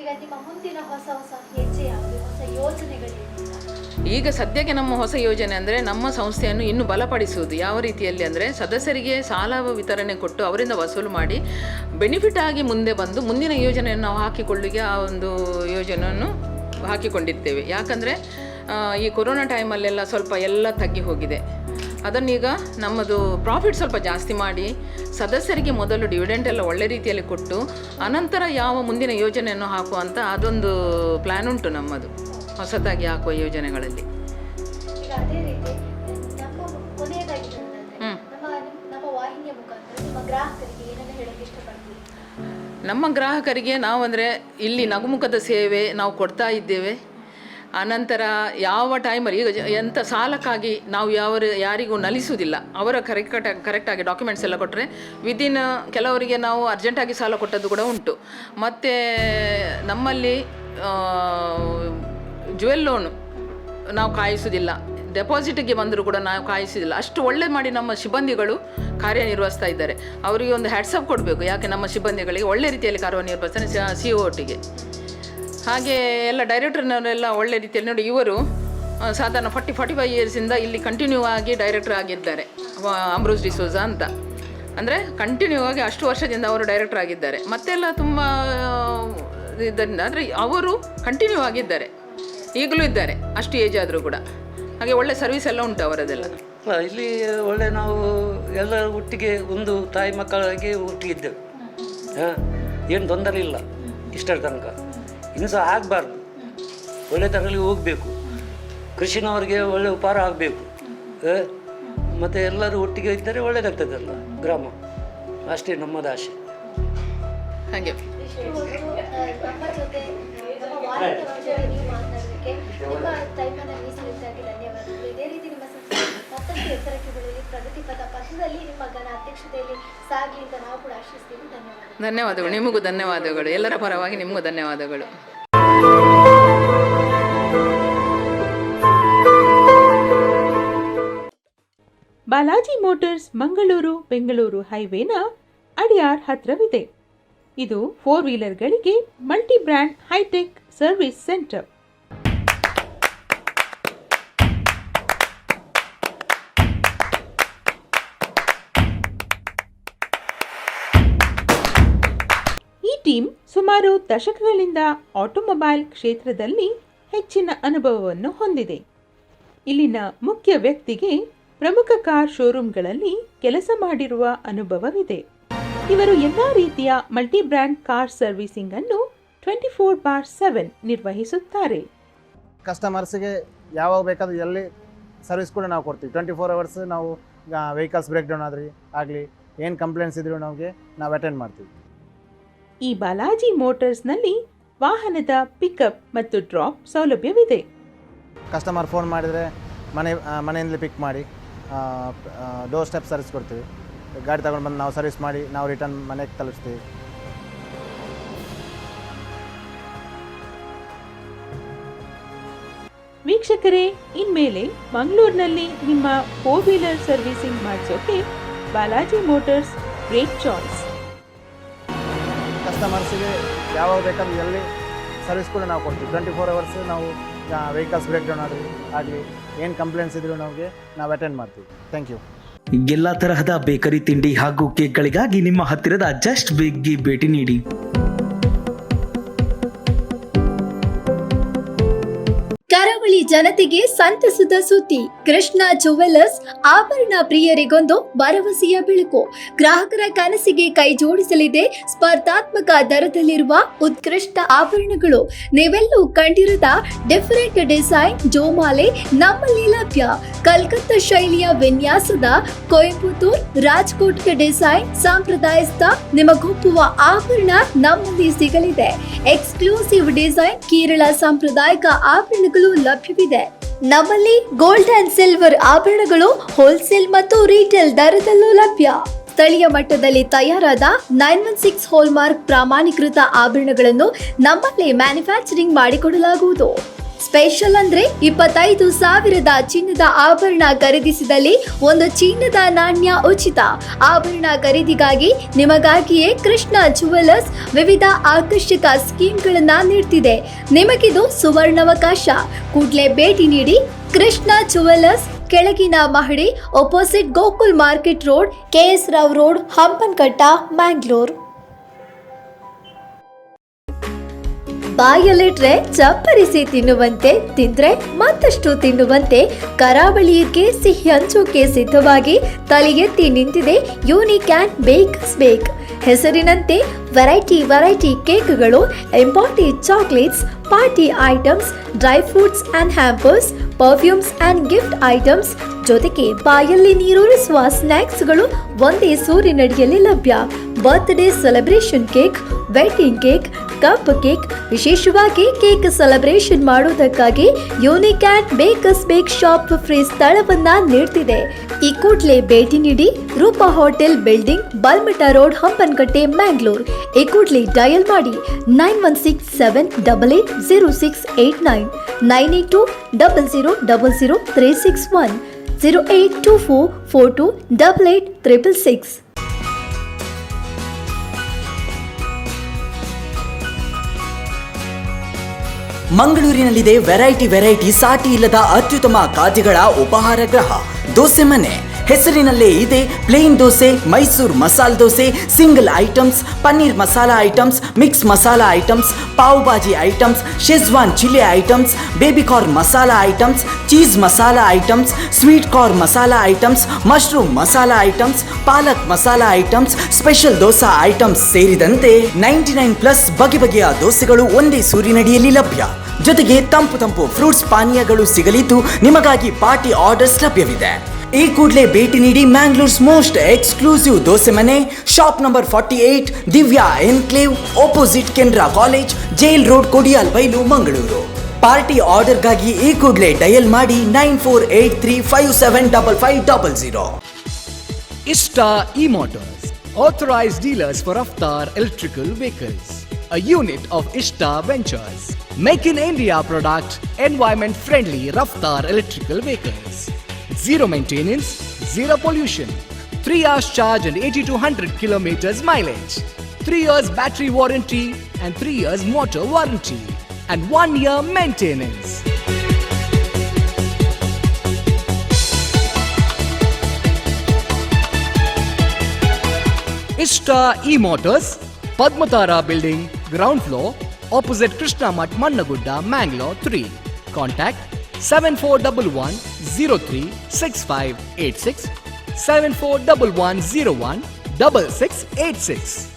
ಈಗ ನಿಮ್ಮ ಮುಂದಿನ ಹೊಸ ಹೆಜ್ಜೆ ಯಾವುದು? ಹೊಸ ಯೋಜನೆಗಳು? ಈಗ ಸದ್ಯಕ್ಕೆ ನಮ್ಮ ಹೊಸ ಯೋಜನೆ ಅಂದರೆ ನಮ್ಮ ಸಂಸ್ಥೆಯನ್ನು ಇನ್ನೂ ಬಲಪಡಿಸುವುದು. ಯಾವ ರೀತಿಯಲ್ಲಿ ಅಂದರೆ ಸದಸ್ಯರಿಗೆ ಸಾಲ ವಿತರಣೆ ಕೊಟ್ಟು ಅವರಿಂದ ವಸೂಲು ಮಾಡಿ ಬೆನಿಫಿಟ್ ಆಗಿ ಮುಂದೆ ಬಂದು ಮುಂದಿನ ಯೋಜನೆಯನ್ನು ನಾವು ಹಾಕಿಕೊಳ್ಳಿಕ್ಕೆ ಆ ಒಂದು ಯೋಜನೆಯನ್ನು ಹಾಕಿಕೊಂಡಿರ್ತೇವೆ. ಯಾಕಂದರೆ ಈ ಕೊರೋನಾ ಟೈಮಲ್ಲೆಲ್ಲ ಸ್ವಲ್ಪ ಎಲ್ಲ ತಗ್ಗಿ ಹೋಗಿದೆ. ಅದನ್ನೀಗ ನಮ್ಮದು ಪ್ರಾಫಿಟ್ ಸ್ವಲ್ಪ ಜಾಸ್ತಿ ಮಾಡಿ ಸದಸ್ಯರಿಗೆ ಮೊದಲು ಡಿವಿಡೆಂಟ್ ಎಲ್ಲ ಒಳ್ಳೆ ರೀತಿಯಲ್ಲಿ ಕೊಟ್ಟು ಅನಂತರ ಯಾವ ಮುಂದಿನ ಯೋಜನೆಯನ್ನು ಹಾಕುವಂಥ ಅದೊಂದು ಪ್ಲ್ಯಾನ್ ಉಂಟು ನಮ್ಮದು, ಹೊಸದಾಗಿ ಹಾಕುವ ಯೋಜನೆಗಳಲ್ಲಿ. ಈಗ ಅದೇ ರೀತಿ ನಮ್ಮ ಕೊನೆಯದಾಗಿ ಹೇಳೋದಾದ್ರೆ ನಮ್ಮ ವಾಹಿನಿಯ ಮುಖಾಂತರ ನಿಮ್ಮ ಗ್ರಾಹಕರಿಗೆ ಏನನ್ನು ಹೇಳಕ್ಕೆ ಇಷ್ಟಪಡ್ತೀವಿ? ನಮ್ಮ ಗ್ರಾಹಕರಿಗೆ ನಾವು ಅಂದರೆ ಇಲ್ಲಿ ನಗುಮುಖದ ಸೇವೆ ನಾವು ಕೊಡ್ತಾ ಇದ್ದೇವೆ. ಆನಂತರ ಯಾವ ಟೈಮಲ್ಲಿ ಈಗ ಎಂಥ ಸಾಲಕ್ಕಾಗಿ ನಾವು ಯಾರಿಗೂ ನಲಿಸುವುದಿಲ್ಲ. ಅವರ ಕರೆಕ್ಟಾಗಿ ಡಾಕ್ಯುಮೆಂಟ್ಸ್ ಎಲ್ಲ ಕೊಟ್ಟರೆ ವಿದಿನ್ ಕೆಲವರಿಗೆ ನಾವು ಅರ್ಜೆಂಟಾಗಿ ಸಾಲ ಕೊಟ್ಟದ್ದು ಕೂಡ ಉಂಟು. ಮತ್ತು ನಮ್ಮಲ್ಲಿ ಜುವೆಲ್ ಲೋನು ನಾವು ಕಾಯಿಸುವುದಿಲ್ಲ, ಡೆಪಾಸಿಟಿಗೆ ಬಂದರೂ ಕೂಡ ನಾವು ಕಾಯಿಸುವುದಿಲ್ಲ. ಅಷ್ಟು ಒಳ್ಳೆ ಮಾಡಿ ನಮ್ಮ ಸಿಬ್ಬಂದಿಗಳು ಕಾರ್ಯನಿರ್ವಹಿಸ್ತಾ ಇದ್ದಾರೆ. ಅವರಿಗೆ ಒಂದು ಹ್ಯಾಟ್ಸಪ್ ಕೊಡಬೇಕು, ಯಾಕೆ ನಮ್ಮ ಸಿಬ್ಬಂದಿಗಳಿಗೆ ಒಳ್ಳೆ ರೀತಿಯಲ್ಲಿ ಕಾರ್ಯನಿರ್ವಹಿಸ್ತಾನೆ CO ಟಿಗೆ. ಹಾಗೆ ಎಲ್ಲ ಡೈರೆಕ್ಟರ್ನವರೆಲ್ಲ ಒಳ್ಳೆ ರೀತಿಯಲ್ಲಿ ನೋಡಿ, ಇವರು ಸಾಧಾರಣ 45 ಇಯರ್ಸಿಂದ ಇಲ್ಲಿ ಕಂಟಿನ್ಯೂ ಆಗಿ ಡೈರೆಕ್ಟರ್ ಆಗಿದ್ದಾರೆ. ಅಂಬ್ರೋಸ್ ಡಿಸೋಜಾ ಅಂತ ಅಂದರೆ ಕಂಟಿನ್ಯೂ ಆಗಿ ಅಷ್ಟು ವರ್ಷದಿಂದ ಅವರು ಡೈರೆಕ್ಟರ್ ಆಗಿದ್ದಾರೆ. ಮತ್ತೆಲ್ಲ ತುಂಬ ಇದರಿಂದ ಅಂದರೆ ಅವರು ಕಂಟಿನ್ಯೂ ಆಗಿದ್ದಾರೆ, ಈಗಲೂ ಇದ್ದಾರೆ, ಅಷ್ಟು ಏಜ್ ಆದರೂ ಕೂಡ. ಹಾಗೆ ಒಳ್ಳೆ ಸರ್ವಿಸ್ ಎಲ್ಲ ಉಂಟು ಅವರದೆಲ್ಲ. ಇಲ್ಲಿ ಒಳ್ಳೆ ನಾವು ಎಲ್ಲ ಒಟ್ಟಿಗೆ ಒಂದು ತಾಯಿ ಮಕ್ಕಳಾಗಿ ಒಟ್ಟಿಗಿದ್ದೇವೆ. ಏನು ತೊಂದರೆ ಇಲ್ಲ ಇಷ್ಟರ ತನಕ. ಇನ್ನೂ ಸಹ ಆಗಬಾರ್ದು, ಒಳ್ಳೆ ತರಲಿ ಹೋಗಬೇಕು. ಕೃಷಿನವರಿಗೆ ಒಳ್ಳೆ ಉಪಹಾರ ಆಗಬೇಕು. ಮತ್ತು ಎಲ್ಲರೂ ಒಟ್ಟಿಗೆ ಇದ್ದರೆ ಒಳ್ಳೆಯದಾಗ್ತದಲ್ಲ ಗ್ರಾಮ. ಅಷ್ಟೇ ನಮ್ಮದು ಆಸೆ. ಹಾಗೆ ನಮ್ಮ ಜೊತೆ ನಮ್ಮ ವಾಹಿನಿಯ ಜೊತೆ ನೀವು ಮಾತನಾಡೋದಕ್ಕೆ ನಿಮ್ಮ ಟೈಮನ್ನು ಮೀಸಲಿಟ್ಟಾಗಿ ಧನ್ಯವಾದಗಳು. ಇದೇ ರೀತಿ ನಿಮ್ಮ ಮತ್ತಷ್ಟು ಎತ್ತರಕ್ಕೆ ಬೆಳೆಯಲಿ, ಪ್ರಗತಿ ಪಥದಲ್ಲಿ ನಿಮ್ಮ ಘನ ಅಧ್ಯಕ್ಷತೆಯಲ್ಲಿ ಸಾಗಲಿ ಅಂತ ನಾವು ಕೂಡ ಆಶಿಸ್ತೀವಿ. ಧನ್ಯವಾದಗಳು. ಧನ್ಯವಾದಗಳು, ನಿಮಗೂ ಧನ್ಯವಾದಗಳು, ಎಲ್ಲರ ಪರವಾಗಿ ನಿಮಗೂ ಧನ್ಯವಾದಗಳು. ಬಾಲಾಜಿ ಮೋಟಾರ್ಸ್ ಮಂಗಳೂರು ಬೆಂಗಳೂರು ಹೈವೇನ ಅಡಿಯಾರ್ ಹತ್ರವಿದೆ. ಇದು 4 ವೀಲರ್ಗಳಿಗೆ multi brand hitech service centre. ಈ ಟೀಮ್ ಸುಮಾರು ದಶಕಗಳಿಂದ ಆಟೋಮೊಬೈಲ್ ಕ್ಷೇತ್ರದಲ್ಲಿ ಹೆಚ್ಚಿನ ಅನುಭವವನ್ನು ಹೊಂದಿದೆ. ಇಲ್ಲಿನ ಮುಖ್ಯ ವ್ಯಕ್ತಿಗೆ ಪ್ರಮುಖ ಕಾರ್ ಶೋರೂಮ್ಗಳಲ್ಲಿ ಕೆಲಸ ಮಾಡಿರುವ ಅನುಭವವಿದೆ. ಇವರು ಎಲ್ಲ ರೀತಿಯ ಮಲ್ಟಿ ಬ್ರ್ಯಾಂಡ್ ಕಾರ್ ಸರ್ವಿಸಿಂಗ್ ಅನ್ನು 24/7 ನಿರ್ವಹಿಸುತ್ತಾರೆ. ಕಸ್ಟಮರ್ಸ್ಗೆ ಯಾವಾಗ ಬೇಕಾದರೂ ಎಲ್ಲಿ ಸರ್ವಿಸ್ ಕೂಡ ನಾವು ಕೊಡ್ತೀವಿ. 24 ಅವರ್ಸ್ ನಾವು ವೆಹಿಕಲ್ಸ್ ಬ್ರೇಕ್ ಡೌನ್ ಆಗಲಿ ಏನು ಕಂಪ್ಲೇಂಟ್ಸ್ ಇದ್ರೂ ನಾವು ಅಟೆಂಡ್ ಮಾಡ್ತೀವಿ. ಈ ಬಾಲಾಜಿ ಮೋಟಾರ್ಸ್ನಲ್ಲಿ ವಾಹನದ ಪಿಕಪ್ ಮತ್ತು ಡ್ರಾಪ್ ಸೌಲಭ್ಯವಿದೆ. ಕಸ್ಟಮರ್ ಫೋನ್ ಮಾಡಿದರೆ ಮನೆಯಿಂದಲೇ ಪಿಕ್ ಮಾಡಿ ಡೋರ್ ಸ್ಟೆಪ್ ಸರ್ವಿಸ್ ಕೊಡ್ತೀವಿ. ಗಾಡಿ ತಗೊಂಡು ಬಂದು ನಾವು ಸರ್ವಿಸ್ ಮಾಡಿ ನಾವು ರಿಟರ್ನ್ ಮನೆಗೆ ತಲುಪಿಸ್ತೀವಿ. ವೀಕ್ಷಕರೇ, ಇನ್ಮೇಲೆ ಮಂಗಳೂರಿನಲ್ಲಿ ನಿಮ್ಮ 4 ವೀಲರ್ ಸರ್ವಿಸಿಂಗ್ ಮಾಡಿಸೋಕೆ ಬಾಲಾಜಿ ಮೋಟಾರ್ಸ್ ಗ್ರೇಟ್ ಚಾಯ್ಸ್. ಕಸ್ಟಮರ್ಸಿಗೆ ಯಾವಾಗ ಬೇಕಾದರೂ ಎಲ್ಲಿ ಸರ್ವಿಸ್ ಕೂಡ ನಾವು ಕೊಡ್ತೀವಿ. 24 ಅವರ್ಸ್ ನಾವು ವೆಹಿಕಲ್ಸ್ ಬ್ರೇಕ್ ಡೌನ್ ಆಗಲಿ ಏನು ಕಂಪ್ಲೇಂಟ್ಸ್ ಇದ್ರೂ ನಾವು ಅಟೆಂಡ್ ಮಾಡ್ತೀವಿ. Thank you. ಎಲ್ಲ ತರಹದ ಬೇಕರಿ ತಿಂಡಿ ಹಾಗೂ ಕೇಕ್ಗಳಿಗಾಗಿ ನಿಮ್ಮ ಹತ್ತಿರದ ಜಸ್ಟ್ ಬೇಕ್ಗೆ ಭೇಟಿ ನೀಡಿ. ಕರಾವಳಿ ಜನತೆಗೆ ಸಂತಸದ ಸುದ್ದಿ. ಕೃಷ್ಣ ಜುವೆಲ್ಲರ್ಸ್ ಆಭರಣ ಪ್ರಿಯರಿಗೊಂದು ಭರವಸೆಯ ಬೆಳಕು. ಗ್ರಾಹಕರ ಕನಸಿಗೆ ಕೈ ಜೋಡಿಸಲಿದೆ ಸ್ಪರ್ಧಾತ್ಮಕ ದರದಲ್ಲಿರುವ ಉತ್ಕೃಷ್ಟ ಆಭರಣಗಳು. ನೀವೆಲ್ಲೂ ಕಂಡಿರದ ಡಿಫರೆಂಟ್ ಡಿಸೈನ್ ಜೋಮಾಲೆ ನಮ್ಮಲ್ಲಿ ಲಭ್ಯ. ಕಲ್ಕತ್ತಾ ಶೈಲಿಯ ವಿನ್ಯಾಸದ ಕೊಯಂಬತ್ತೂರ್ ರಾಜ್ಕೋಟ್ ಡಿಸೈನ್ ಸಾಂಪ್ರದಾಯಸ್ಥ ನಿಮಗೊಪ್ಪುವ ಆಭರಣ ನಮ್ಮಲ್ಲಿ ಸಿಗಲಿದೆ. ಎಕ್ಸ್ಕ್ಲೂಸಿವ್ ಡಿಸೈನ್ ಕೇರಳ ಸಾಂಪ್ರದಾಯಿಕ ಆಭರಣಗಳು ಲಭ್ಯವಿದೆ. ನಮ್ಮಲ್ಲಿ ಗೋಲ್ಡ್ ಅಂಡ್ ಸಿಲ್ವರ್ ಆಭರಣಗಳು ಹೋಲ್ಸೇಲ್ ಮತ್ತು ರೀಟೇಲ್ ದರದಲ್ಲೂ ಲಭ್ಯ. ಸ್ಥಳೀಯ ಮಟ್ಟದಲ್ಲಿ ತಯಾರಾದ 916 ಹಾಲ್ಮಾರ್ಕ್ ಪ್ರಾಮಾಣೀಕೃತ ಆಭರಣಗಳನ್ನು ನಮ್ಮಲ್ಲಿ ಮ್ಯಾನುಫ್ಯಾಕ್ಚರಿಂಗ್ ಮಾಡಿಕೊಡಲಾಗುವುದು. ಸ್ಪೆಷಲ್ ಅಂದ್ರೆ 25,000 ಚಿನ್ನದ ಆಭರಣ ಖರೀದಿಸಿದಲ್ಲಿ ಒಂದು ಚಿನ್ನದ ನಾಣ್ಯ ಉಚಿತ. ಆಭರಣ ಖರೀದಿಗಾಗಿ ನಿಮಗಾಗಿಯೇ ಕೃಷ್ಣ ಜುವೆಲ್ಲರ್ಸ್ ವಿವಿಧ ಆಕರ್ಷಕ ಸ್ಕೀಮ್ಗಳನ್ನ ನೀಡ್ತಿದೆ. ನಿಮಗಿದು ಸುವರ್ಣಾವಕಾಶ. ಕೂಡಲೇ ಭೇಟಿ ನೀಡಿ ಕೃಷ್ಣ ಜುವೆಲ್ಲರ್ಸ್, ಕೆಳಗಿನ ಮಹಡಿ, opposite Gokul market road, KS Rao road, Hampankatta, Mangalore. ಬಾಯಲ್ಲಿಟ್ರೆ ಚಪ್ಪರಿಸಿ ತಿನ್ನುವಂತೆ, ತಿಂದ್ರೆ ಮತ್ತಷ್ಟು ತಿನ್ನುವಂತೆ ಕರಾವಳಿಗೆ ಸಿಹಿ ಹಂಚೋಕೆ ಸಿದ್ಧವಾಗಿ ತಲೆ ಎತ್ತಿ ನಿಂತಿದೆ ಯೂನಿಕ್ ಆ್ಯಂಡ್ ಬೇಕರ್ಸ್ ಬೇಕ್. ಹೆಸರಿನಂತೆ ವೆರೈಟಿ ಕೇಕ್ಗಳು, imported chocolates, party items, dry fruits and hampers, perfumes and gift items, ಜೊತೆಗೆ ಬಾಯಲ್ಲಿ ನೀರೂರಿಸುವ ಸ್ನ್ಯಾಕ್ಸ್ಗಳು ಒಂದೇ ಸೂರಿನಡಿಯಲ್ಲಿ ಲಭ್ಯ. Birthday celebration cake, wedding cake, cup cake, ವಿಶೇಷವಾಗಿ ಕೇಕ್ ಸೆಲೆಬ್ರೇಷನ್ ಮಾಡುವುದಕ್ಕಾಗಿ unique and bakers bake shop free ಸ್ಥಳವನ್ನ ನೀಡ್ತಿದೆ. ಈ ಕೂಡಲೇ ಭೇಟಿ ನೀಡಿ. Rupa hotel building, Balmatta road, Hampankatte, Mangalore. ಈ ಕೂಡಲೇ ಡಯಲ್ ಮಾಡಿ 9167880689, 9820000361, 08244288866. ಮಂಗಳೂರಿನಲ್ಲಿದೆ ವೆರೈಟಿ ಸಾಟಿ ಇಲ್ಲದ ಅತ್ಯುತ್ತಮ ಖಾದ್ಯಗಳ ಉಪಹಾರ ಗೃಹ ದೋಸೆ ಮನೆ. ಹೆಸರಿನಲ್ಲೇ ಇದೆ plane dosa, Mysuru masala dosa, single items, paneer masala items, mix masala items, pav bhaji items, schezwan chilli items, baby corn masala items, cheese masala items, sweet corn masala items, mushroom masala items, palak masala items, special dosa items ಸೇರಿದಂತೆ 99+ ಬಗೆಯ ದೋಸೆಗಳು ಒಂದೇ ಸೂರಿನಡಿಯಲ್ಲಿ ಲಭ್ಯ. ಜೊತೆಗೆ ತಂಪು ಫ್ರೂಟ್ಸ್ ಪಾನೀಯಗಳು ಸಿಗಲಿದ್ದು ನಿಮಗಾಗಿ ಪಾರ್ಟಿ ಆರ್ಡರ್ಸ್ ಲಭ್ಯವಿದೆ. ಈ ಕೂಡಲೇ ಭೇಟಿ ನೀಡಿ Mangalore's most exclusive dosa Mane, shop number 48, Divya enclave, opposite Canara college, jail road, Kodiyal Bail, Mangaluru. Party ಆರ್ಡರ್ಗಾಗಿ ಈ ಕೂಡಲೇ ಡಯಲ್ ಮಾಡಿ 9483575500. Ishta E-Motors, authorized dealers for Raftar electrical vehicles, a unit of Ishta Ventures. Make in India product, environment friendly Raftar electrical vehicles. Zero maintenance, zero pollution, 3 hours charge and 80 to 100 kilometers mileage, 3 years battery warranty and 3 years motor warranty, and 1 year maintenance. Ishta E-Motors, Padmatara Building, ground floor, opposite Krishna Math, Mannagudda, Mangalore 3. Contact 7411036586, 7411016686.